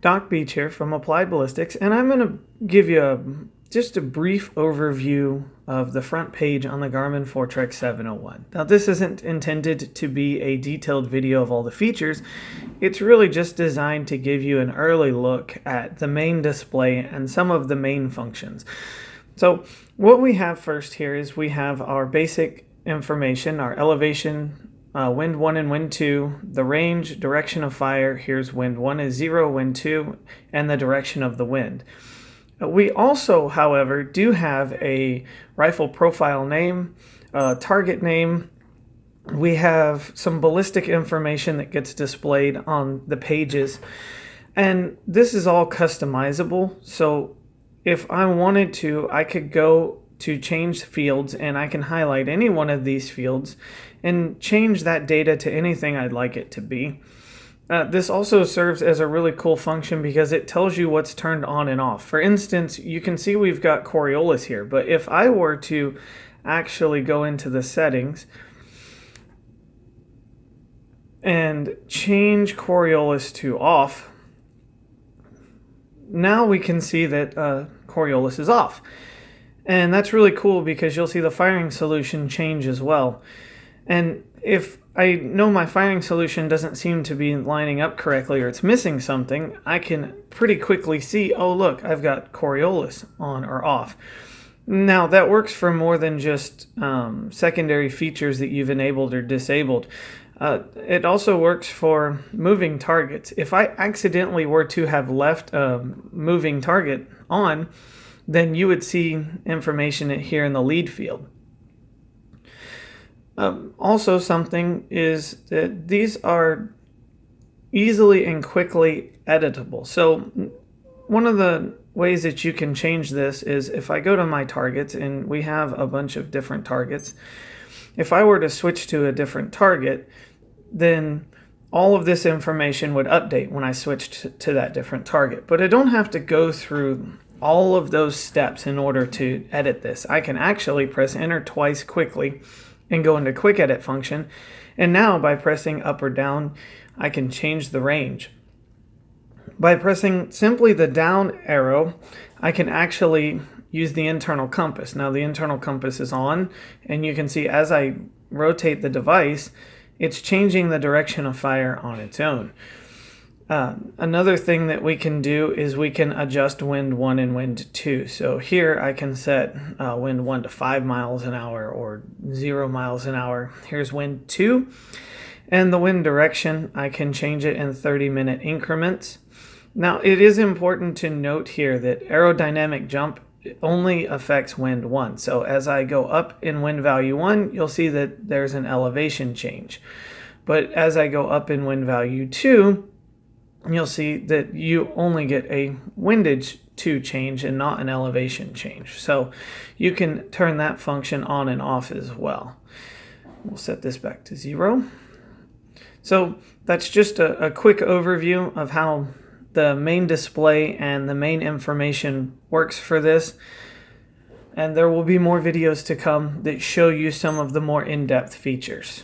Doc Beach here from Applied Ballistics, and I'm going to give you just a brief overview of the front page on the Garmin Foretrex 701. Now, this isn't intended to be a detailed video of all the features. It's really just designed to give you an early look at the main display and some of the main functions. So what we have first here is we have our basic information, our elevation, wind 1 and wind 2, the range, direction of fire. Here's wind 1 is 0, wind 2, and the direction of the wind. We also, however, do have a rifle profile name, target name. We have some ballistic information that gets displayed on the pages, and this is all customizable. So if I wanted to, I could go to change fields and I can highlight any one of these fields and change that data to anything I'd like it to be. This also serves as a really cool function because it tells you what's turned on and off. For instance, you can see we've got Coriolis here, but if I were to actually go into the settings and change Coriolis to off, now we can see that Coriolis is off. And that's really cool because you'll see the firing solution change as well. And if I know my firing solution doesn't seem to be lining up correctly or it's missing something, I can pretty quickly see, oh look, I've got Coriolis on or off. Now that works for more than just secondary features that you've enabled or disabled. It also works for moving targets. If I accidentally were to have left a moving target on, then you would see information here in the lead field. Also, something is that these are easily and quickly editable. So one of the ways that you can change this is if I go to my targets, and we have a bunch of different targets. If I were to switch to a different target, then all of this information would update when I switched to that different target. But I don't have to go through all of those steps in order to edit this. I can actually press enter twice quickly and go into quick edit function. And now by pressing up or down, I can change the range. By pressing simply the down arrow, I can actually use the internal compass. Now the internal compass is on, and you can see as I rotate the device, it's changing the direction of fire on its own. Another thing that we can do is we can adjust wind 1 and wind 2. So here I can set wind 1 to 5 miles an hour or 0 miles an hour. Here's wind 2. And the wind direction, I can change it in 30-minute increments. Now it is important to note here that aerodynamic jump only affects wind 1. So as I go up in wind value 1, you'll see that there's an elevation change. But as I go up in wind value 2, you'll see that you only get a windage 2 change and not an elevation change. So you can turn that function on and off as well. We'll set this back to 0. So that's just a quick overview of how the main display and the main information works for this. And there will be more videos to come that show you some of the more in-depth features.